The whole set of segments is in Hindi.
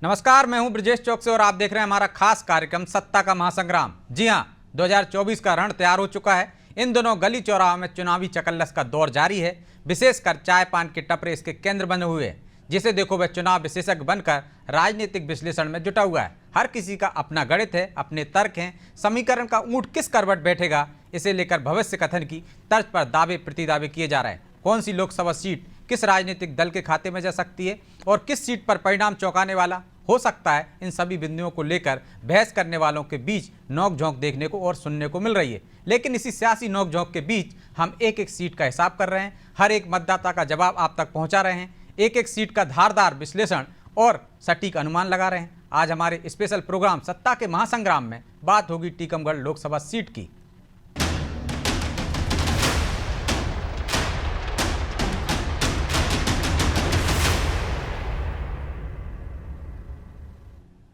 नमस्कार, मैं हूं ब्रजेश चौक से और आप देख रहे हैं हमारा खास कार्यक्रम सत्ता का महासंग्राम। जी हां, 2024 का रण तैयार हो चुका है। इन दोनों गली चौराहों में चुनावी चकल्लस का दौर जारी है। विशेषकर चाय पान के टपरे इसके केंद्र बने हुए हैं। जिसे देखो वह चुनाव विशेषज्ञ बनकर राजनीतिक विश्लेषण में जुटा हुआ है। हर किसी का अपना गणित है, अपने तर्क हैं। समीकरण का ऊंट किस करवट बैठेगा, इसे लेकर भविष्य कथन की तर्ज पर दावे प्रतिदावे किए जा रहे हैं। कौन सी लोकसभा सीट किस राजनीतिक दल के खाते में जा सकती है और किस सीट पर परिणाम चौंकाने वाला हो सकता है, इन सभी बिंदुओं को लेकर बहस करने वालों के बीच नोक-झोंक देखने को और सुनने को मिल रही है। लेकिन इसी सियासी नोक-झोंक के बीच हम एक एक सीट का हिसाब कर रहे हैं, हर एक मतदाता का जवाब आप तक पहुंचा रहे हैं, एक एक सीट का धारदार विश्लेषण और सटीक अनुमान लगा रहे हैं। आज हमारे स्पेशल प्रोग्राम सत्ता के महासंग्राम में बात होगी टीकमगढ़ लोकसभा सीट की।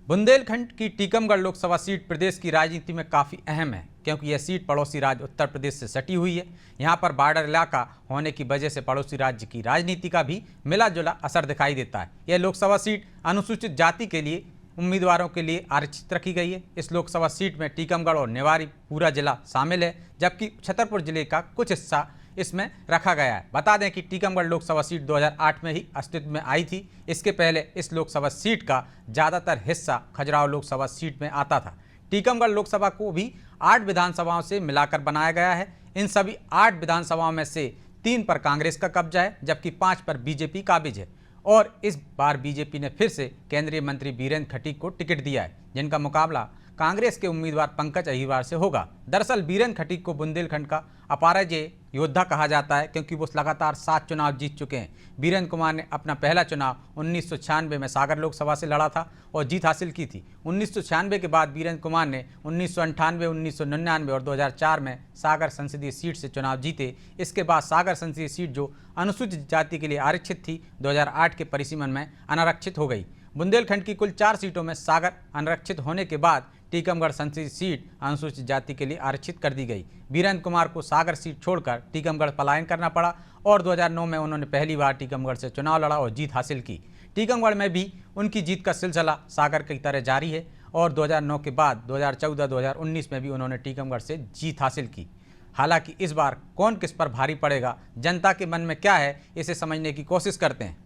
बुंदेलखंड की टीकमगढ़ लोकसभा सीट प्रदेश की राजनीति में काफ़ी अहम है, क्योंकि यह सीट पड़ोसी राज्य उत्तर प्रदेश से सटी हुई है। यहां पर बॉर्डर इलाका होने की वजह से पड़ोसी राज्य की राजनीति का भी मिला जुला असर दिखाई देता है। यह लोकसभा सीट अनुसूचित जाति के लिए उम्मीदवारों के लिए आरक्षित रखी गई है। इस लोकसभा सीट में टीकमगढ़ और निवाड़ी पूरा जिला शामिल है, जबकि छतरपुर जिले का कुछ हिस्सा इसमें रखा गया है। बता दें कि टीकमगढ़ लोकसभा सीट 2008 में ही अस्तित्व में आई थी। इसके पहले इस लोकसभा सीट का ज़्यादातर हिस्सा खजुराहो लोकसभा सीट में आता था। टीकमगढ़ लोकसभा को भी 8 विधानसभाओं से मिलाकर बनाया गया है। इन सभी 8 विधानसभाओं में से 3 पर कांग्रेस का कब्जा है, जबकि 5 पर बीजेपी काबिज है। और इस बार बीजेपी ने फिर से केंद्रीय मंत्री बीरेंद्र खटीक को टिकट दिया है, जिनका मुकाबला कांग्रेस के उम्मीदवार पंकज अहिरवार से होगा। दरअसल बीरेंद्र खटीक को बुंदेलखंड का अपराजय योद्धा कहा जाता है, क्योंकि वो लगातार 7 चुनाव जीत चुके हैं। बीरेंद्र कुमार ने अपना पहला चुनाव 1996 में सागर लोकसभा से लड़ा था और जीत हासिल की थी। 1996 के बाद बीरेंद्र कुमार ने 1998, 1999 और 2004 में सागर संसदीय सीट से चुनाव जीते। इसके बाद सागर संसदीय सीट, जो अनुसूचित जाति के लिए आरक्षित थी, 2008 के परिसीमन में अनारक्षित हो गई। बुंदेलखंड की कुल 4 सीटों में सागर अनारक्षित होने के बाद टीकमगढ़ संसदीय सीट अनुसूचित जाति के लिए आरक्षित कर दी गई। बीरेंद्र कुमार को सागर सीट छोड़कर टीकमगढ़ पलायन करना पड़ा और 2009 में उन्होंने पहली बार टीकमगढ़ से चुनाव लड़ा और जीत हासिल की। टीकमगढ़ में भी उनकी जीत का सिलसिला सागर की तरह जारी है और 2009 के बाद 2014, 2019 में भी उन्होंने टीकमगढ़ से जीत हासिल की। हालांकि इस बार कौन किस पर भारी पड़ेगा, जनता के मन में क्या है, इसे समझने की कोशिश करते हैं।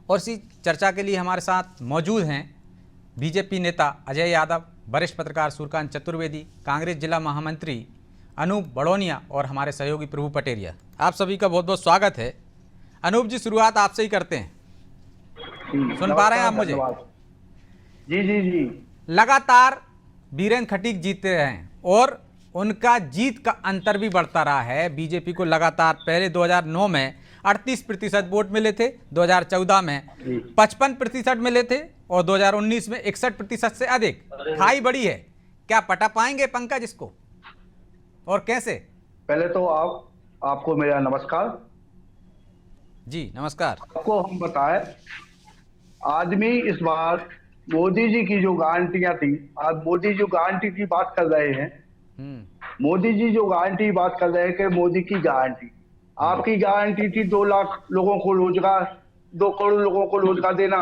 और इसी चर्चा के लिए हमारे साथ मौजूद हैं बीजेपी नेता अजय यादव, वरिष्ठ पत्रकार सूर्यकांत चतुर्वेदी, कांग्रेस जिला महामंत्री अनूप बड़ोनिया और हमारे सहयोगी प्रभु पटेरिया। आप सभी का बहुत बहुत स्वागत है। अनूप जी, शुरुआत आपसे ही करते हैं। सुन पा रहे हैं आप मुझे? जी जी जी। लगातार बीरेंद्र खटीक जीतते रहे हैं और उनका जीत का अंतर भी बढ़ता रहा है। बीजेपी को लगातार पहले 2009 में 38% वोट मिले थे, 2014 में 55% मिले थे और 2019 में 61% से अधिक। खाई बड़ी है, क्या पटा पाएंगे पंकज इसको और कैसे? पहले तो आपको मेरा नमस्कार। जी नमस्कार। आपको हम बताएं, आदमी इस बार मोदी जी की जो गारंटियां थी, आज मोदी जो गारंटी की बात कर रहे हैं, मोदी जी जो गारंटी की बात कर रहे हैं कि मोदी की गारंटी, आपकी गारंटी थी 2 लाख लोगों को रोजगार, 2 करोड़ लोगों को रोजगार देना।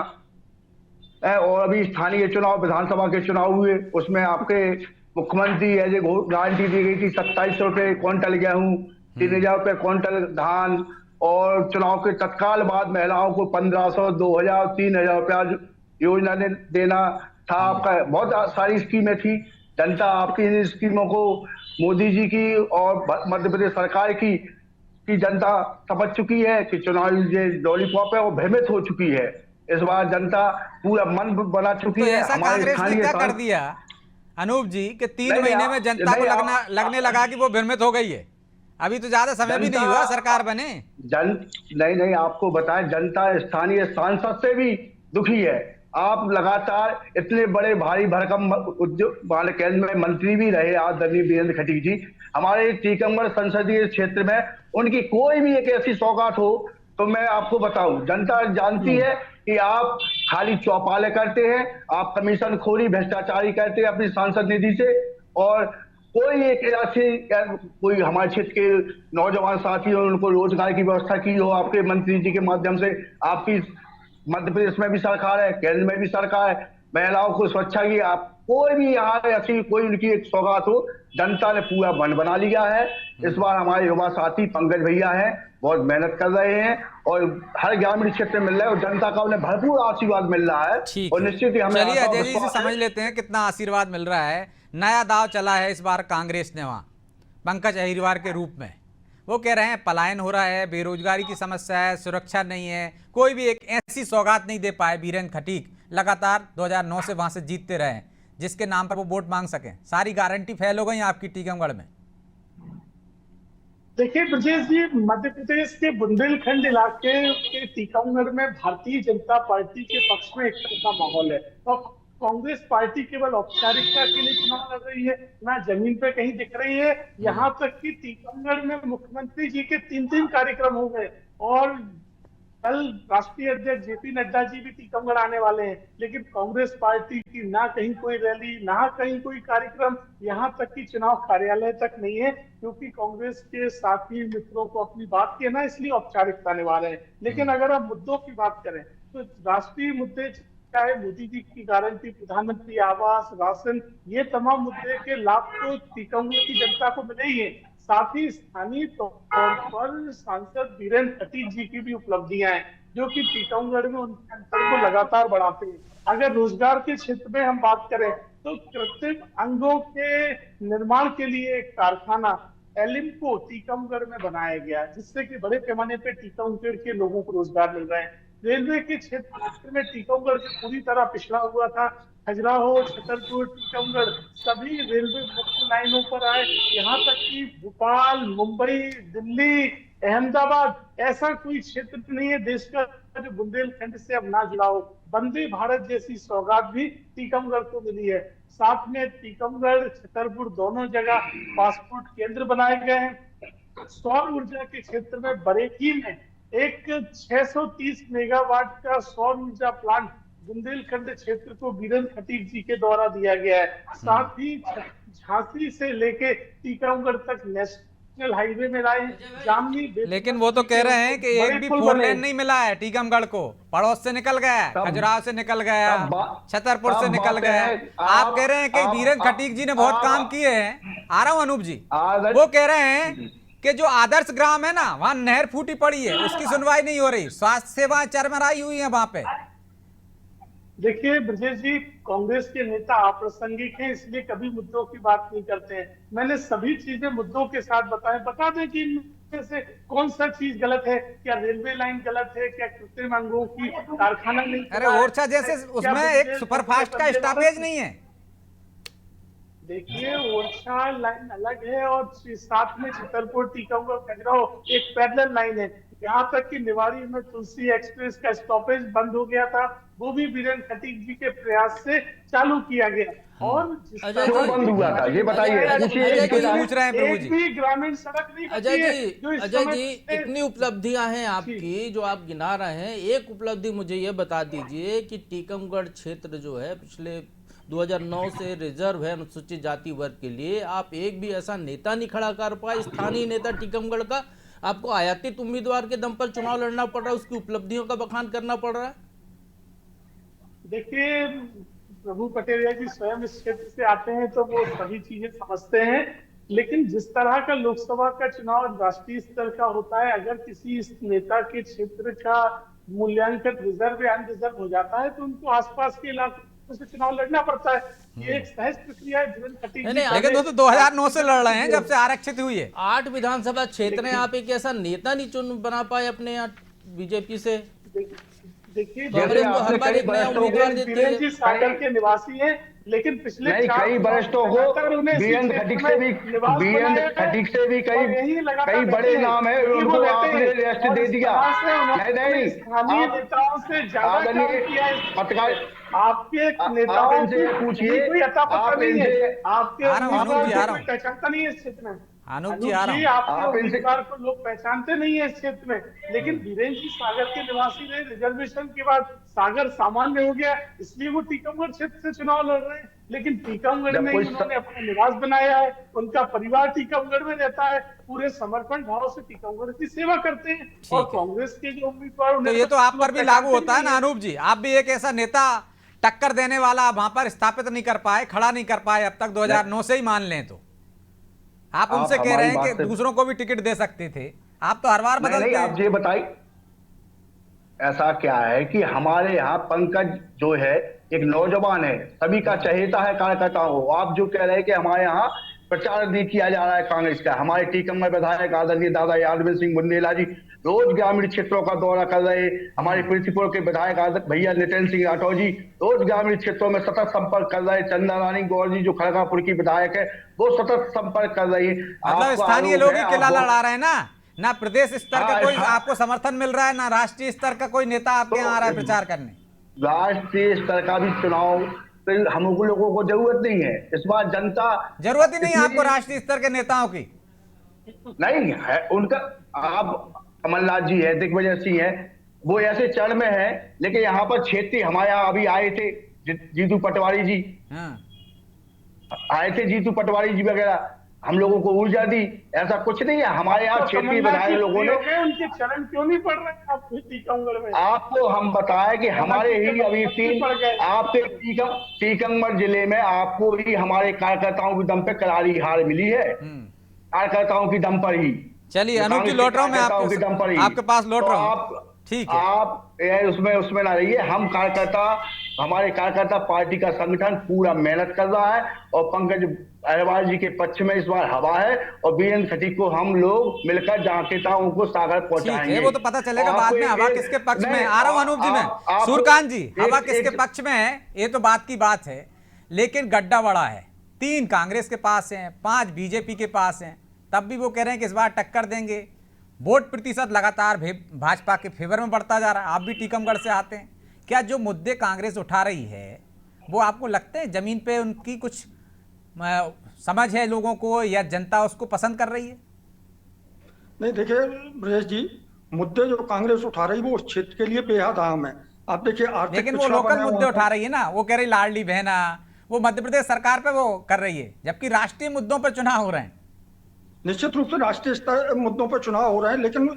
और अभी स्थानीय चुनाव, विधानसभा के चुनाव हुए, उसमें आपके मुख्यमंत्री ऐसे गारंटी दी गई थी 2700 रुपये क्विंटल गेहूं, 3000 रुपये क्विंटल धान, और चुनाव के तत्काल बाद महिलाओं को 1500, 2000, 3000 रुपया योजना देना था। आपका बहुत सारी स्कीमें थी। जनता आपकी इन स्कीमों को, मोदी जी की और मध्य प्रदेश सरकार की जनता समझ चुकी है कि चुनावी जो लॉलीपॉप है वो भ्रमित हो चुकी है। इस बार जनता पूरा मन बना चुकी है। ऐसा कांग्रेस ने क्या कर दिया अनूप जी कि 3 महीने में जनता को लगने लगा कि वो भ्रमित हो गई है? अभी तो ज्यादा समय भी नहीं हुआ सरकार बने। नहीं, आपको बताएं, जनता स्थानीय सांसद से भी दुखी है। आप लगातार इतने बड़े भारी भरकम उद्योग केंद्र में मंत्री भी रहे आदरणीय बीरेंद्र खटीक जी। हमारे टीकमगढ़ संसदीय क्षेत्र में उनकी कोई भी एक ऐसी सौगात हो तो मैं आपको बताऊं, जनता जानती है कि आप खाली चौपाले करते हैं, आप कमीशन खोरी, भ्रष्टाचारी करते हैं अपनी सांसद निधि से। और कोई एक ऐसी कोई हमारे क्षेत्र के नौजवान साथी हो, उनको रोजगार की व्यवस्था की हो आपके मंत्री जी के माध्यम से, आपकी मध्य प्रदेश में भी सरकार है, केंद्र में भी सरकार है, महिलाओं को सुरक्षा की आप कोई भी यहाँ ऐसी कोई उनकी एक सौगात हो, जनता ने पूरा मन बना लिया है। इस बार हमारे युवा साथी पंकज भैया हैं, बहुत मेहनत कर रहे हैं और हर ग्रामीण क्षेत्र में मिल रहा है और जनता का उन्हें भरपूर आशीर्वाद मिल रहा है। ठीक और है, निश्चित ही हमें चलिए अजय जी से आत्मविश्वास है। समझ लेते हैं कितना आशीर्वाद मिल रहा है। नया दाव चला है इस बार कांग्रेस ने, वहाँ पंकज अहिरवार के रूप में। वो कह रहे हैं पलायन हो रहा है, बेरोजगारी की समस्या है, सुरक्षा नहीं है, कोई भी एक ऐसी सौगात नहीं दे पाए वीरेंद्र खटीक, लगातार 2009 से वहां से जीतते रहे, जिसके नाम पर वो वोट मांग सकें। सारी गारंटी फेल हो गई आपकी टीकमगढ़ में। देखिए ब्रजेश जी, मध्य प्रदेश के बुंदेलखंड इलाके के टीकमगढ़ में भारतीय जनता पार्टी के पक्ष में एक तरफा माहौल है और कांग्रेस पार्टी केवल औपचारिकता के लिए चुनाव लड़ रही है, ना जमीन पे कहीं दिख रही है। यहाँ तक कि टीकमगढ़ में मुख्यमंत्री जी के 3 कार्यक्रम हो गए और कल राष्ट्रीय अध्यक्ष जेपी नड्डा जी भी टीकमगढ़ आने वाले हैं, लेकिन कांग्रेस पार्टी की ना कहीं कोई रैली, ना कहीं कोई कार्यक्रम, यहाँ तक कि चुनाव कार्यालय तक नहीं है, क्योंकि कांग्रेस के साथी मित्रों को अपनी बात कहना, इसलिए औपचारिकता निभा रहे हैं। लेकिन अगर हम मुद्दों की बात करें तो राष्ट्रीय मुद्दे, चाहे मोदी जी की गारंटी, प्रधानमंत्री आवास, राशन, ये तमाम मुद्दे के लाभ तो टीकमगढ़ की जनता को मिले ही है। साथ ही स्थानीय तौर पर सांसद वीरेंद्र खटीक जी की भी उपलब्धियां हैं, जो कि टीकमगढ़ में उनके अंतर को लगातार बढ़ाते हैं। अगर रोजगार के क्षेत्र में हम बात करें तो कृत्रिम अंगों के निर्माण के लिए एक कारखाना एलिम्को टीकमगढ़ में बनाया गया, जिससे कि बड़े पैमाने पर टीकमगढ़ के लोगों को रोजगार मिल रहा है। रेलवे के क्षेत्र में टीकमगढ़ पूरी तरह पिछड़ा हुआ था। खजुराहो, छतरपुर, टीकमगढ़ सभी रेलवे मुख्य लाइनों पर आए। यहाँ तक कि भोपाल, मुंबई, दिल्ली, अहमदाबाद, ऐसा कोई क्षेत्र नहीं है देश का जो बुंदेलखंड से अब ना जुड़ा हो। वंदे भारत जैसी सौगात भी टीकमगढ़ को मिली है। साथ में टीकमगढ़, छतरपुर दोनों जगह पासपोर्ट केंद्र बनाए गए हैं। सौर ऊर्जा के क्षेत्र में बरेली में एक 630 मेगावाट का सौर ऊर्जा प्लांट बुंदेलखंड क्षेत्र को वीरेंद्र खटीक जी के द्वारा दिया गया है। साथ ही झांसी से लेके टीकमगढ़ तक नेशनल हाईवे में लाए जामनी। लेकिन वो तो कह रहे हैं कि एक भी 4 लेन नहीं मिला है टीकमगढ़ को, पड़ोस से निकल गया, खजुराहो से निकल गया, छतरपुर से निकल गया। आप कह रहे हैं कि वीरेंद्र खटीक जी ने बहुत काम किए हैं। आ रहा हूं अनूप जी, वो कह रहे हैं कि जो आदर्श ग्राम है ना, वहां नहर फूटी पड़ी है, उसकी सुनवाई नहीं हो रही, स्वास्थ्य सेवाएं चरमराई हुई है वहां पे। देखिए ब्रजेश जी, कांग्रेस के नेता अप्रासंगिक हैं, इसलिए कभी मुद्दों की बात नहीं करते हैं। मैंने सभी चीजें मुद्दों के साथ बताएं। बता दें कि इनमें से कौन सा चीज गलत है? क्या रेलवे लाइन गलत है? क्या कृत्रिम अंगों की कारखाना नहीं? अरे ओरछा जैसे उसमें एक सुपरफास्ट का स्टॉपेज नहीं है। देखिए ओरछा लाइन अलग है और साथ में छतरपुर, टीकमगढ़, खजुराहो एक पैरेलल लाइन है। यहाँ तक कि निवाड़ी में तुलसी एक्सप्रेस का स्टॉपेज बंद हो गया था, वो भी वीरेंद्र खटीक जी के प्रयास से चालू किया गया। और क्यों बंद हुआ था ये बताइए, पूछ रहे हैं प्रभु जी। एक भी ग्रामीण सड़क नहीं बची है। अजय जी, इतनी उपलब्धियां हैं आपकी जो आप गिना रहे हैं, एक उपलब्धि मुझे ये बता दीजिए कि टीकमगढ़ क्षेत्र जो है पिछले 2009 से रिजर्व है अनुसूचित जाति वर्ग के लिए, आप एक भी ऐसा नेता नहीं खड़ा कर पाए, स्थानीय नेता टीकमगढ़ का। आपको आयातित उम्मीदवार के दम पर चुनाव लड़ना पड़ रहा है, उसकी उपलब्धियों का बखान करना पड़ रहा है। देखिए प्रभु पटेल जी स्वयं इस क्षेत्र से आते हैं तो वो सभी चीजें समझते हैं, लेकिन जिस तरह का लोकसभा का चुनाव राष्ट्रीय स्तर का होता है, अगर किसी नेता के क्षेत्र का मूल्यांकन रिजर्व या अनरिजर्व हो जाता है तो उनको आसपास के इलाकों से चुनाव लड़ना पड़ता है। ये एक सहज प्रक्रिया है। लेकिन दोस्तों 2009 से लड़ रहे हैं जब से आरक्षित हुई है। 8 विधानसभा क्षेत्र हैं, आप एक ऐसा नेता नहीं चुन बना पाए अपने यहाँ बीजेपी से। देखिए कांग्रेस तो हर बार एक नया उम्मीदवार देती है। सागर के निवासी हैं, लेकिन पिछले कई वरिष्ठों को वीरेंद्र खटीक से भी कई बड़े नाम है, उनको आपने रेस्ट दे दिया। नहीं स्थानीय नेताओं से ज्यादा काम किया है। पत्रकार आपके नेताओं से पूछिए, कोई अता पता नहीं है, आपके आ रहा हूं, पहचानता नहीं है इस क्षेत्र में। अनूप जी आ रहा हूँ। आपके आप इनसे- उम्मीदवार को लोग पहचानते नहीं है इस क्षेत्र में, लेकिन वीरेंद्र जी सागर के निवासी ने रिजर्वेशन के बाद सागर सामान्य हो गया, इसलिए वो टीकमगढ़ क्षेत्र से चुनाव लड़ रहे हैं। लेकिन टीकमगढ़ जब में कोई ही उन्होंने अपना निवास बनाया है, उनका परिवार टीकमगढ़ में रहता है, पूरे समर्पण भाव से टीकमगढ़ की सेवा करते हैं। और है। कांग्रेस के जो उम्मीदवार तो उन्हें ये तो आप पर भी लागू होता है ना नहीं अनूप जी, आप भी एक ऐसा नेता टक्कर देने वाला वहां पर स्थापित नहीं कर पाए, खड़ा नहीं कर पाए अब तक 2009 से ही मान लें तो आप उनसे कह रहे हैं कि दूसरों को भी टिकट दे सकते थे, आप तो हर बार नहीं, बदलते आप ये बताइए, ऐसा क्या है कि हमारे यहाँ पंकज जो है एक नौजवान है, सभी का चहेता है कार्यकर्ताओं को। आप जो कह रहे हैं कि हमारे यहाँ प्रचार नहीं किया जा रहा है कांग्रेस का, हमारे टीकमगढ़ विधायक आदरणीय दादा यादव सिंह बुंदेला जी रोज ग्रामीण क्षेत्रों का दौरा कर रहे हैं। हमारे पृथ्वीपुर के विधायक भैया नितिन सिंह राठौर जी रोज ग्रामीण क्षेत्रों में सतत संपर्क कर रहे हैं। चंदा रानी गौर जी जो खड़गापुर की विधायक है वो सतत संपर्क कर रही है। मतलब स्थानीय लोग ही किला लड़ा रहे हैं ना प्रदेश स्तर का कोई आपको समर्थन मिल रहा है, ना राष्ट्रीय स्तर का कोई नेता आपके यहाँ आ रहा है प्रचार करने। राष्ट्रीय स्तर का भी चुनाव हम लोगों को जरूरत नहीं है, इस बार जनता जरूरत ही नहीं है आपको राष्ट्रीय स्तर के नेताओं की। नहीं है उनका। आप कमलनाथ जी है, दिग्विजय सिंह है, वो ऐसे चरण में है, लेकिन यहाँ पर क्षेत्रीय हमारे यहाँ अभी आए थे जीतू पटवारी जी, आए थे जीतू पटवारी जी वगैरह, हम लोगों को ऊर्जा दी। ऐसा कुछ नहीं है, हमारे यहाँ क्षेत्रीय विधायक लोगों ने उनके चरण क्यों नहीं पड़ रहे आप टीकमगढ़ में? आपको हम बताए कि हमारे ही अभी आपके टीकमगढ़ जिले में आपको ही हमारे कार्यकर्ताओं के दम पे करारी हार मिली है, कार्यकर्ताओं की दम पर ही। चलिए अनूप जी लौट रहा हूं मैं आपके पास लौट रहा हूं। ठीक है, आप उसमें ना रहिए। हम कार्यकर्ता, हमारे कार्यकर्ता पार्टी का संगठन पूरा मेहनत कर रहा है और पंकज अग्रवाल जी के पक्ष में इस बार हवा है और वीरेंद्र खटीक को हम लोग मिलकर जानकारियों को सागर पहुंचाएंगे। वो तो पता चलेगा बाद में हवा किसके पक्ष में। आ रहा हूं अनूप जी, मैं सूर्यकांत जी हवा किसके पक्ष में है ये तो बात की बात है, लेकिन गड्ढा बड़ा है। 3 कांग्रेस के पास है, 5 बीजेपी के पास है, तब भी वो कह रहे हैं कि इस बार टक्कर देंगे। वोट प्रतिशत लगातार भाजपा के फेवर में बढ़ता जा रहा है। आप भी टीकमगढ़ से आते हैं, क्या जो मुद्दे कांग्रेस उठा रही है वो आपको लगते हैं जमीन पे उनकी कुछ समझ है लोगों को, या जनता उसको पसंद कर रही है? नहीं देखिए ब्रजेश जी, मुद्दे जो कांग्रेस उठा रही है वो उस क्षेत्र के लिए बेहद अहम है। आप देखिए आर्थिक, लेकिन वो लोकल मुद्दे उठा रही है ना, वो कह रही लाडली बहना, वो मध्य प्रदेश सरकार पे वो कर रही है, जबकि राष्ट्रीय मुद्दों पर चुनाव हो रहे हैं। निश्चित रूप से राष्ट्रीय स्तर मुद्दों पर चुनाव हो रहे हैं, लेकिन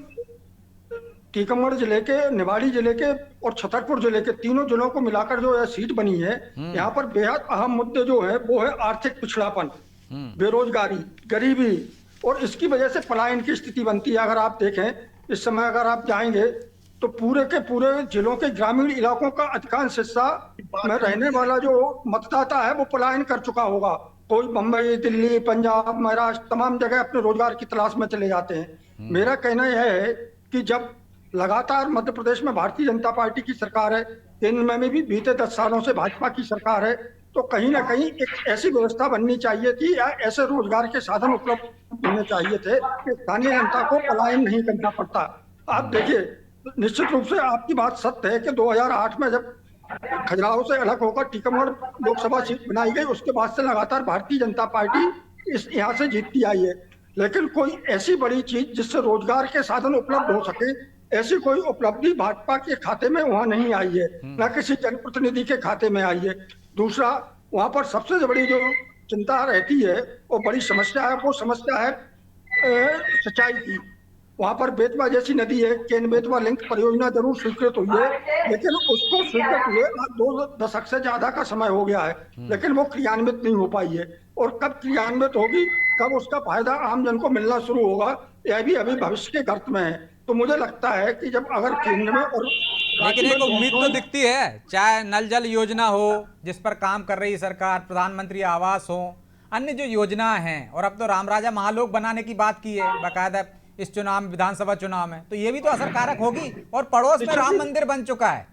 टीकमगढ़ जिले के, निवाड़ी जिले के और छतरपुर जिले के तीनों जिलों को मिलाकर जो यह सीट बनी है, यहाँ पर बेहद अहम मुद्दे जो है वो है आर्थिक पिछड़ापन, बेरोजगारी, गरीबी, और इसकी वजह से पलायन की स्थिति बनती है। अगर आप देखें इस समय अगर आप जाएंगे तो पूरे के पूरे जिलों के ग्रामीण इलाकों का अधिकांश हिस्सा में रहने वाला जो मतदाता है वो पलायन कर चुका होगा। कोई बंबई, दिल्ली, पंजाब, महाराष्ट्र तमाम जगह अपने रोजगार की तलाश में चले जाते हैं। मेरा कहना यह है कि जब लगातार मध्य प्रदेश में भारतीय जनता पार्टी की सरकार है, केंद्र में भी बीते 10 सालों से भाजपा की सरकार है, तो कहीं ना कहीं एक ऐसी व्यवस्था बननी चाहिए थी या ऐसे रोजगार के साधन उपलब्ध होने चाहिए थे कि स्थानीय जनता को पलायन नहीं करना पड़ता। आप देखिए, निश्चित रूप से आपकी बात सत्य है कि 2008 में जब खजुराहो से अलग होकर टीकमगढ़ लोकसभा सीट बनाई गई, उसके बाद से लगातार भारतीय जनता पार्टी इस यहाँ से जीतती आई है, लेकिन कोई ऐसी बड़ी चीज जिससे रोजगार के साधन उपलब्ध हो सके, ऐसी कोई उपलब्धि भाजपा के खाते में वहां नहीं आई है, न किसी जनप्रतिनिधि के खाते में आई है। दूसरा, वहां पर सबसे बड़ी जो चिंता रहती है वो बड़ी समस्या है, वो समस्या है सिंचाई की। वहां पर बेतवा जैसी नदी है, केन बेतवा लिंक परियोजना जरूर स्वीकृत हुई है, लेकिन उसको स्वीकृत हुए 2 दशक से ज्यादा का समय हो गया है, लेकिन वो क्रियान्वित नहीं हो पाई है। और कब क्रियान्वित होगी, कब उसका फायदा आम जन को मिलना शुरू होगा, यह भी अभी भविष्य के गर्त में है। तो मुझे लगता है कि जब अगर केंद्र में और लेकिन एक उम्मीद तो दिखती है, चाहे नल जल योजना हो जिस पर काम कर रही सरकार, प्रधानमंत्री आवास हो, अन्य जो योजना है, और अब तो रामराजा महालोक बनाने की बात की है बाकायदा इस चुनाव में, विधानसभा चुनाव में, तो ये भी तो असरकारक होगी। और पड़ोस में राम मंदिर बन चुका है,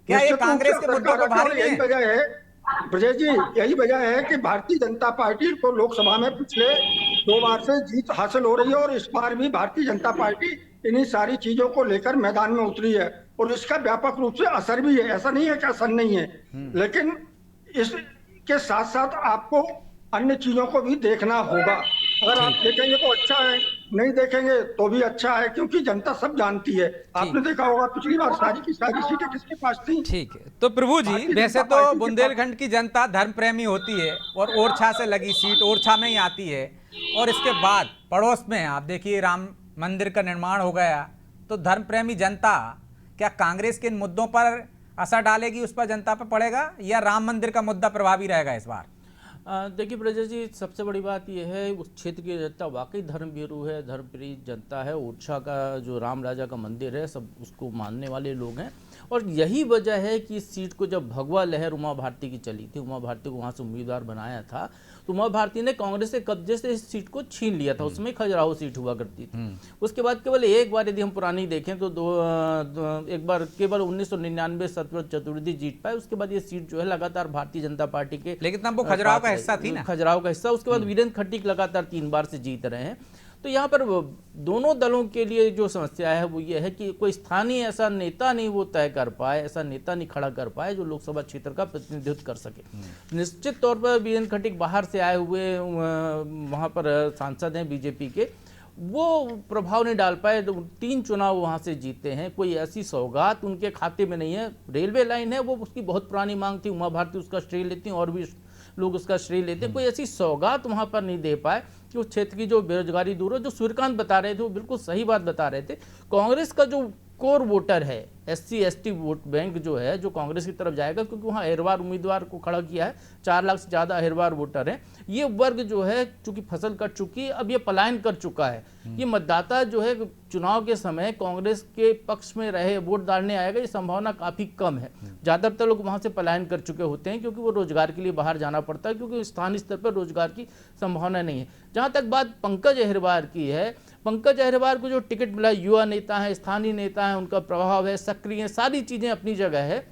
क्या ये कांग्रेस के मुद्दों को भारी यही वजह है ब्रजेश जी, यही वजह है कि भारतीय जनता पार्टी को लोकसभा में पिछले 2 बार से जीत हासिल हो रही है, और इस बार भी भारतीय जनता पार्टी इन्हीं सारी चीजों को लेकर मैदान में उतरी है, और इसका व्यापक रूप से असर भी है। ऐसा नहीं है कि असर नहीं है, लेकिन इसके साथ साथ आपको अन्य चीजों को भी देखना होगा। अगर आप देखेंगे तो अच्छा है, नहीं देखेंगे तो भी अच्छा है, क्योंकि जनता सब जानती है। आपने देखा होगा पिछली बार सारी की सारी सीटें किसके पास थी। ठीक है, तो प्रभु जी भारतीय वैसे जनता तो पार्टी के बुंदेलखंड की जनता धर्म प्रेमी होती है और ओरछा से लगी सीट ओरछा में ही आती है, और इसके बाद पड़ोस में आप देखिए राम मंदिर का निर्माण हो गया, तो धर्म प्रेमी जनता क्या कांग्रेस के इन मुद्दों पर असर डालेगी, उस पर जनता पर पड़ेगा, या राम मंदिर का मुद्दा प्रभावी रहेगा इस बार? देखिए ब्रजेश जी, सबसे बड़ी बात यह है उस क्षेत्र की जनता वाकई धर्मभीरू है, धर्मप्रिय जनता है। ओरछा का जो राम राजा का मंदिर है, सब उसको मानने वाले लोग हैं, और यही वजह है कि इस सीट को जब भगवा लहर उमा भारती की चली थी, उमा भारती को वहाँ से उम्मीदवार बनाया था, तो उमा भारती ने कांग्रेस के कब्जे से इस सीट को छीन लिया था। उसमें खजुराहो सीट हुआ करती थी। उसके बाद केवल एक बार यदि हम पुरानी देखें तो एक बार केवल 1999 सत्यव्रत चतुर्वेदी जीत पाए। उसके बाद ये सीट जो है लगातार भारतीय जनता पार्टी के, लेकिन तब वो खजुराहो का हिस्सा थी ना, खजुराहो का हिस्सा। उसके बाद वीरेंद्र खट्टिक लगातार 3 बार से जीत रहे हैं। तो यहाँ पर दोनों दलों के लिए जो समस्या है वो ये है कि कोई स्थानीय ऐसा नेता नहीं वो तय कर पाए, ऐसा नेता नहीं खड़ा कर पाए जो लोकसभा क्षेत्र का प्रतिनिधित्व कर सके। निश्चित तौर पर वीरेंद्र खट्टिक बाहर से आए हुए वहाँ पर सांसद हैं बीजेपी के, वो प्रभाव नहीं डाल पाए। 3 चुनाव वहाँ से जीते हैं, कोई ऐसी सौगात उनके खाते में नहीं है। रेलवे लाइन है वो उसकी बहुत पुरानी मांग थी, उमा भारती उसका श्रेय लेती हैं और भी लोग उसका श्रेय लेते हैं। कोई ऐसी सौगात वहाँ पर नहीं दे पाए कि उस क्षेत्र की जो बेरोजगारी दूर हो। जो सूर्यकांत बता रहे थे वो बिल्कुल सही बात बता रहे थे। कांग्रेस का जो कोर वोटर है, SC ST वोट बैंक जो है, जो कांग्रेस की तरफ जाएगा, क्योंकि वहाँ अहिरवार उम्मीदवार को खड़ा किया है, 4 लाख से ज़्यादा अहिरवार वोटर हैं। ये वर्ग जो है चूंकि फसल कट चुकी है, अब ये पलायन कर चुका है। ये मतदाता जो है चुनाव के समय कांग्रेस के पक्ष में रहे, वोट डालने आएगा, ये संभावना काफ़ी कम है। ज़्यादातर लोग वहाँ से पलायन कर चुके होते हैं, क्योंकि वो रोजगार के लिए बाहर जाना पड़ता है, क्योंकि स्थानीय स्तर पर रोजगार की संभावना नहीं है। जहाँ तक बात पंकज अहिरवार की है, पंकज अहिरवार को जो टिकट मिला, युवा नेता है, स्थानीय नेता है, उनका प्रभाव है, सक्रिय है, सारी चीज़ें अपनी जगह है।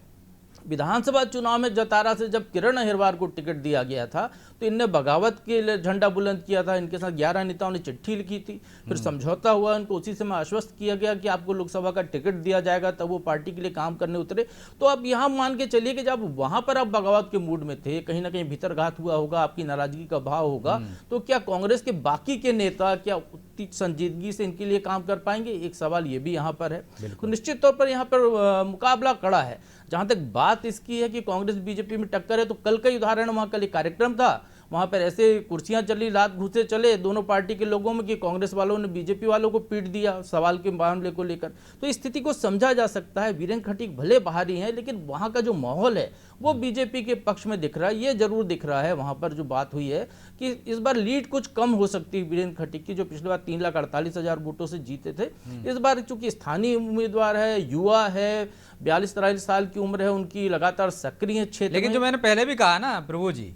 विधानसभा चुनाव में जतारा से जब किरण अहिरवार को टिकट दिया गया था तो इनने बगावत के लिए झंडा बुलंद किया था। इनके साथ 11 नेताओं ने चिट्ठी लिखी थी, फिर समझौता हुआ, इनको उसी समय आश्वस्त किया गया कि आपको लोकसभा का टिकट दिया जाएगा, तब वो पार्टी के लिए काम करने उतरे। तो अब यहाँ मान के चलिए कि जब वहाँ पर आप बगावत के मूड में थे, कहीं ना कहीं भीतरघात हुआ होगा, आपकी नाराजगी का भाव होगा, तो क्या कांग्रेस के बाकी के नेता क्या उतनी संजीदगी से इनके लिए काम कर पाएंगे? एक सवाल ये भी यहाँ पर है। तो निश्चित तौर पर यहाँ पर मुकाबला कड़ा है। जहाँ तक बात इसकी है कि कांग्रेस बीजेपी में टक्कर है, तो कल का ही उदाहरण, वहाँ कल एक कार्यक्रम था, वहाँ पर ऐसे कुर्सियां चली, लात घुसे चले दोनों पार्टी के लोगों में कि कांग्रेस वालों ने बीजेपी वालों को पीट दिया सवाल के मामले को लेकर। तो इस स्थिति को समझा जा सकता है। वीरेंद्र खट्टिक भले बाहरी हैं, लेकिन वहाँ का जो माहौल है वो बीजेपी के पक्ष में दिख रहा है। ये जरूर दिख रहा है वहाँ पर जो बात हुई है कि इस बार लीड कुछ कम हो सकती है वीरेंद्र खट्टिक की, जो पिछली बार 3,48,000 वोटों से जीते थे। इस बार चूंकि स्थानीय उम्मीदवार है, युवा है, 42-43 साल की उम्र है उनकी, लगातार सक्रिय क्षेत्र। लेकिन जो मैंने पहले भी कहा ना प्रभु जी,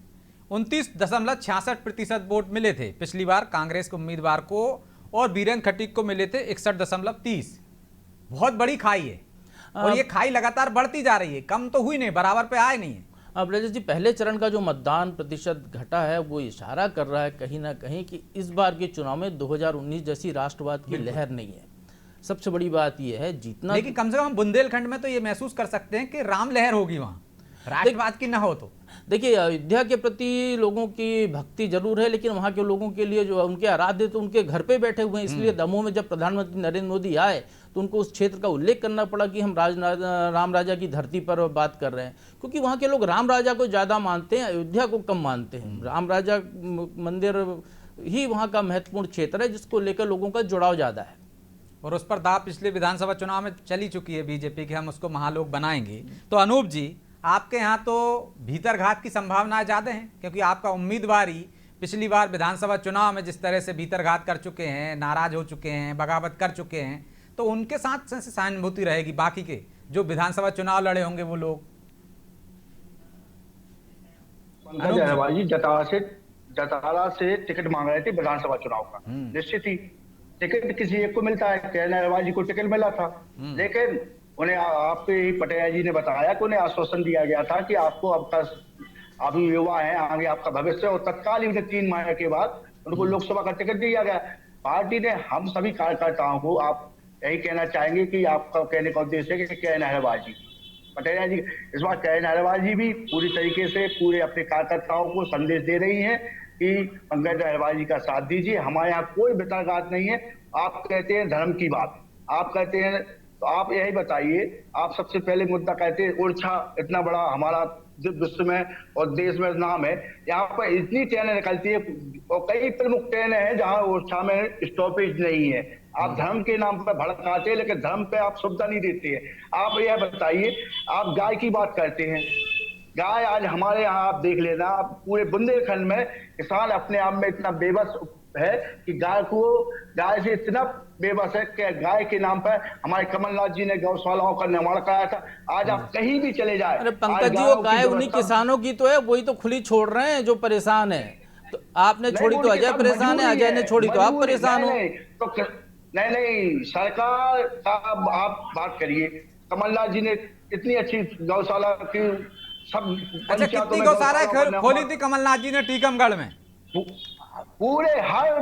29.66% वोट मिले थे पिछली बार कांग्रेस के उम्मीदवार को, और वीरेंद्र खट्टिक को मिले थे 61.30। बहुत बड़ी खाई है, और ये खाई लगातार बढ़ती जा रही है, कम तो हुई नहीं, बराबर पे आए नहीं है। अब ब्रजेश जी, पहले चरण का जो मतदान प्रतिशत घटा है वो इशारा कर रहा है कहीं ना कहीं कि इस बार के चुनाव में 2019 जैसी राष्ट्रवाद की लहर नहीं है। सबसे बड़ी बात यह है जीतना, लेकिन कम से कम बुंदेलखंड में तो ये महसूस कर सकते हैं कि राम लहर होगी वहां, राष्ट्रवाद की ना हो। तो देखिए, अयोध्या के प्रति लोगों की भक्ति जरूर है, लेकिन वहाँ के लोगों के लिए जो उनके आराध्य तो उनके घर पे बैठे हुए हैं। इसलिए दमोह में जब प्रधानमंत्री नरेंद्र मोदी आए तो उनको उस क्षेत्र का उल्लेख करना पड़ा कि हम राम राजा की धरती पर बात कर रहे हैं, क्योंकि वहाँ के लोग राम राजा को ज़्यादा मानते हैं, अयोध्या को कम मानते हैं। राम राजा मंदिर ही वहाँ का महत्वपूर्ण क्षेत्र है जिसको लेकर लोगों का जुड़ाव ज़्यादा है, और उस पर दाव पिछले विधानसभा चुनाव में चली चुकी है बीजेपी की, हम उसको महालोक बनाएंगे। तो अनूप जी, आपके यहाँ तो भीतरघात की संभावनाएं ज़्यादा हैं, क्योंकि आपका उम्मीदवार ही पिछली बार विधानसभा चुनाव में जिस तरह से भीतरघात कर चुके हैं, नाराज हो चुके हैं, बगावत कर चुके हैं, तो उनके साथ सहानुभूति रहेगी बाकी के जो विधानसभा चुनाव लड़े होंगे वो लोग। पंकज अहिरवार जी जतारा से टिकट मांग रहे थे विधानसभा चुनाव का। निश्चित ही टिकट किसी एक को मिलता है, किरण अहिरवार जी को टिकट मिला था, लेकिन उन्हें आपके पटेल जी ने बताया कि उन्हें आश्वासन दिया गया था कि आपको आप युवा हैं, आगे आपका भविष्य, और तत्काल ही 3 महीने के बाद उनको लोकसभा का टिकट दिया गया। पार्टी ने हम सभी कार्यकर्ताओं को आप यही कहना चाहेंगे कि आपका कहने का उद्देश्य है कि किरण अहिरवार जी पटेरिया जी, इस बार कैलाश अहरवाल जी भी पूरी तरीके से पूरे अपने कार्यकर्ताओं को संदेश दे रही हैं कि पंकज अहरवाल जी का साथ दीजिए, हमारे यहाँ कोई वितरगात नहीं है। आप कहते हैं धर्म की बात, आप कहते हैं, तो आप यही बताइए, आप सबसे पहले मुद्दा कहते हैं ओरछा इतना बड़ा हमारा विश्व में और देश में नाम है, यहाँ पर इतनी ट्रेनें निकलती है और कई प्रमुख ट्रेनें हैं जहाँ ओरछा में स्टॉपेज नहीं है। आप धर्म के नाम पर भड़काते हैं, लेकिन धर्म पे आप सुविधा नहीं देते हैं। आप यह बताइए, आप गाय की बात करते हैं, गाय आज हमारे यहाँ आप देख लेना, आप पूरे बुंदेलखंड में किसान अपने आप में इतना बेबस है कि गाय से इतना बेबस है कि गाय के नाम पर हमारे कमलनाथ जी ने गौशालाओं का निर्माण कराया था। आज आप कहीं भी चले जाए, अरे पंकज जी, वो गाय उन्हीं किसानों की तो है, वही तो खुली छोड़ रहे हैं जो परेशान है। तो आपने छोड़ी तो अजय परेशान है, अजय ने छोड़ी तो आप परेशान हो। नहीं, सरकार का आप बात करिए, कमलनाथ जी ने इतनी अच्छी गौशाला की सब। अच्छा, कितनी गौशाला खोली थी कमलनाथ जी ने टीकमगढ़ में? पूरे हर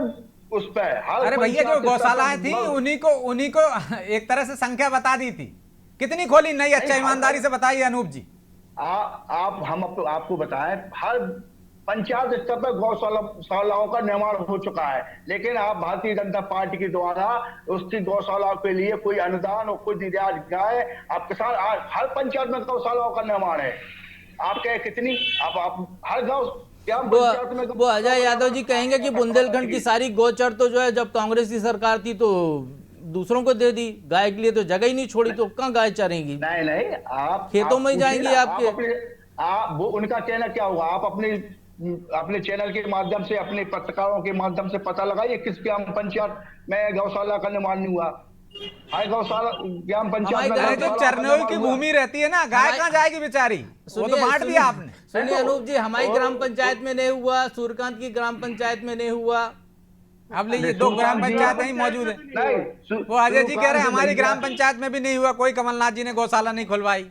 उस पर हर। अरे भैया, जो गौशालाएं थी उन्हीं को एक तरह से संख्या बता दी थी, कितनी खोली नहीं? अच्छा, ईमानदारी से बताइए अनूप जी। हम आपको बताएं, हर पंचायत स्तर पर गौशालाओं का निर्माण हो चुका है, लेकिन आप भारतीय जनता पार्टी के द्वारा उसकी गौशालाओं के लिए कोई अनुदान और कोई निर्यात गाय आप किसान हर पंचायत में गौशालाओं का निर्माण है। आप कहे कितनी, आप हर गाँव वो अजय यादव जी कहेंगे कि बुंदेलखंड की सारी गोचर तो जो है जब कांग्रेस की सरकार थी तो दूसरों को दे दी, गाय के लिए तो जगह ही नहीं छोड़ी, तो कहाँ गाय चरेंगी? नहीं, आप खेतों में ही जाएंगी आपके। वो उनका कहना क्या होगा, आप अपने चैनल के माध्यम से, अपने पत्रकारों के माध्यम से पता लगाइए किस ग्राम पंचायत में गौशाला का निर्माण नहीं हुआ। हर गौशाला ग्राम पंचायत में जो चरनोई की भूमि रहती है ना, गाय कहाँ जाएगी बेचारी? वो तो बांट दिया आपने। सुनिए अनूप जी, हमारी ग्राम पंचायत में नहीं हुआ, सूर्यकांत की ग्राम पंचायत में नहीं हुआ। अब ये 2 ग्राम पंचायत ही मौजूद है। वो अजय जी कह रहे हैं हमारी ग्राम पंचायत में भी नहीं हुआ, कोई कमलनाथ जी ने गौशाला नहीं खुलवाई।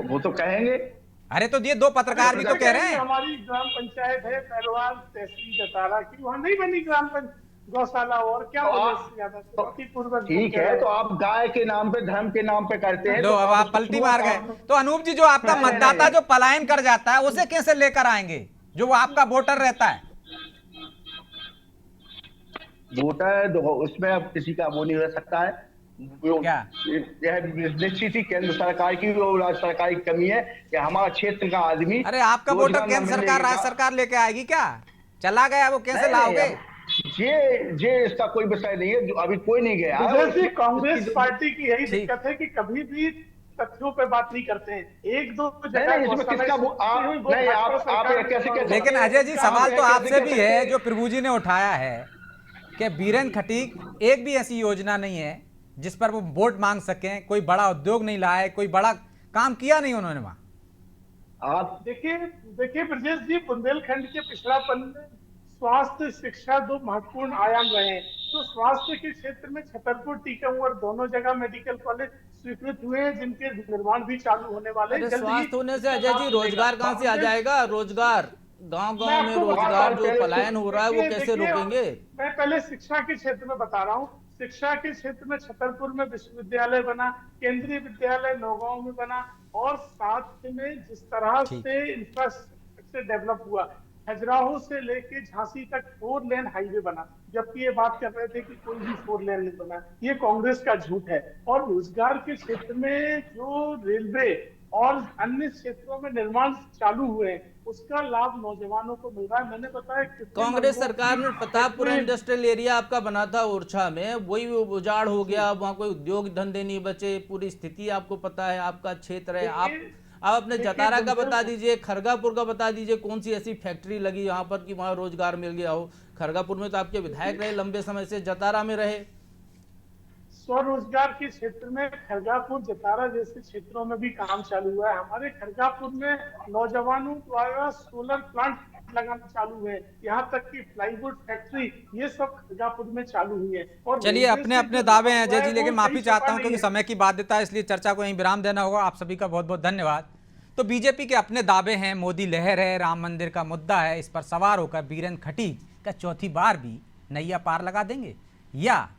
वो तो कहेंगे। अरे तो ये 2 पत्रकार भी तो कह रहे हैं हमारी ग्राम पंचायत है पहलवान तहसील जतारा की, वहाँ नहीं बनी गौशाला, और क्या ठीक है। तो आप गाय के नाम पे, धर्म के नाम पे करते हैं। लो, अब आप पलटी मार गए। तो अनूप जी, जो आपका मतदाता जो पलायन कर जाता है उसे कैसे लेकर आएंगे, जो वो आपका वोटर रहता है? वोटर उसमें अब किसी का वो नहीं रह सकता है। क्या यह निश्चित ही केंद्र सरकार की और राज्य सरकार की कमी है कि हमारा क्षेत्र का आदमी। अरे आपका वोटर केंद्र सरकार, राज्य सरकार लेके आएगी क्या? चला गया वो, कैसे लाओगे? ये इसका कोई विषय नहीं है, जो अभी कोई नहीं गया। कांग्रेस पार्टी की यही दिक्कत है कि कभी भी तथ्यों पे बात नहीं करते हैं, 1-2 लेकिन अजय जी, सवाल तो आपसे भी है जो प्रभु जी ने उठाया है कि बीरेन्द्र खटीक एक भी ऐसी योजना नहीं है जिस पर वो वोट मांग सकें, कोई बड़ा उद्योग नहीं लाया है, कोई बड़ा काम किया नहीं उन्होंने वहां। आप देखिए ब्रजेश जी, बुंदेलखंड के पिछड़ापन में स्वास्थ्य शिक्षा 2 महत्वपूर्ण आयाम रहे हैं। तो स्वास्थ्य के क्षेत्र में छतरपुर, टीकमगढ़ दोनों जगह मेडिकल कॉलेज स्वीकृत हुए हैं, जिनके निर्माण भी चालू होने वाले हैं। स्वास्थ्य होने से अजय जी रोजगार कहाँ से आ जाएगा? रोजगार गांव-गांव में रोजगार जो पलायन हो रहा है वो कैसे रोकेंगे? मैं पहले शिक्षा के क्षेत्र में बता रहा हूँ। शिक्षा के क्षेत्र में छतरपुर में विश्वविद्यालय बना, केंद्रीय विद्यालय नौगांव में बना, और साथ में जिस तरह से इंफ्रास्ट्रक्चर डेवलप हुआ, खजुराहो से लेके झांसी तक 4 लेन हाईवे बना, जबकि ये बात कर रहे थे कि कोई भी 4 लेन नहीं बना। ये कांग्रेस का झूठ है। और रोजगार के क्षेत्र में जो रेलवे और अन्य क्षेत्रों में निर्माण चालू हुए हैं, उसका लाभ नौजवानों को मिल रहा है। मैंने बताया कांग्रेस सरकार में प्रतापपुर इंडस्ट्रियल एरिया आपका बना था ओरछा में, वही उजाड़ हो गया, वहाँ कोई उद्योग धंधे नहीं बचे, पूरी स्थिति आपको पता है, आपका क्षेत्र है। आप अपने जतारा का बता दीजिए, खरगापुर का बता दीजिए, कौन सी ऐसी फैक्ट्री लगी यहाँ पर कि वहाँ रोजगार मिल गया हो? खरगापुर में तो आपके विधायक रहे लंबे समय से, जतारा में रहे। स्वरोजगार के क्षेत्र में खरगापुर, जतारा जैसे क्षेत्रों में भी काम चालू हुआ है। हमारे खरगापुर में नौजवानों द्वारा सोलर प्लांट लगाना चालू हुए, यहाँ तक कि प्लाईवुड फैक्ट्री, ये सब खरगापुर में चालू हुई है। और चलिए, अपने अपने दावे हैं अजय जी, लेकिन माफी चाहता हूं क्योंकि समय की बाध्यता है, इसलिए चर्चा को यहीं विराम देना होगा। आप सभी का बहुत बहुत धन्यवाद। तो बीजेपी के अपने दावे हैं, मोदी लहर है, राम मंदिर का मुद्दा है, इस पर सवार होकर बीरेन्द्र खटीक का चौथी बार भी नैया पार लगा देंगे, या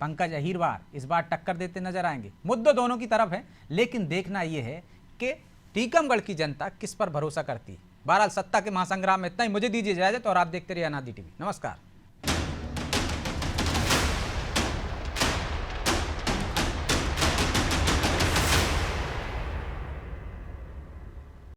पंकज अहीरवार इस बार टक्कर देते नजर आएंगे। मुद्दे दोनों की तरफ है, लेकिन देखना यह है कि टीकमगढ़ की जनता किस पर भरोसा करती है। बहरहाल सत्ता के महासंग्राम में इतना ही। मुझे दीजिए इजाजत और आप देखते रहिए अनादि टीवी। नमस्कार।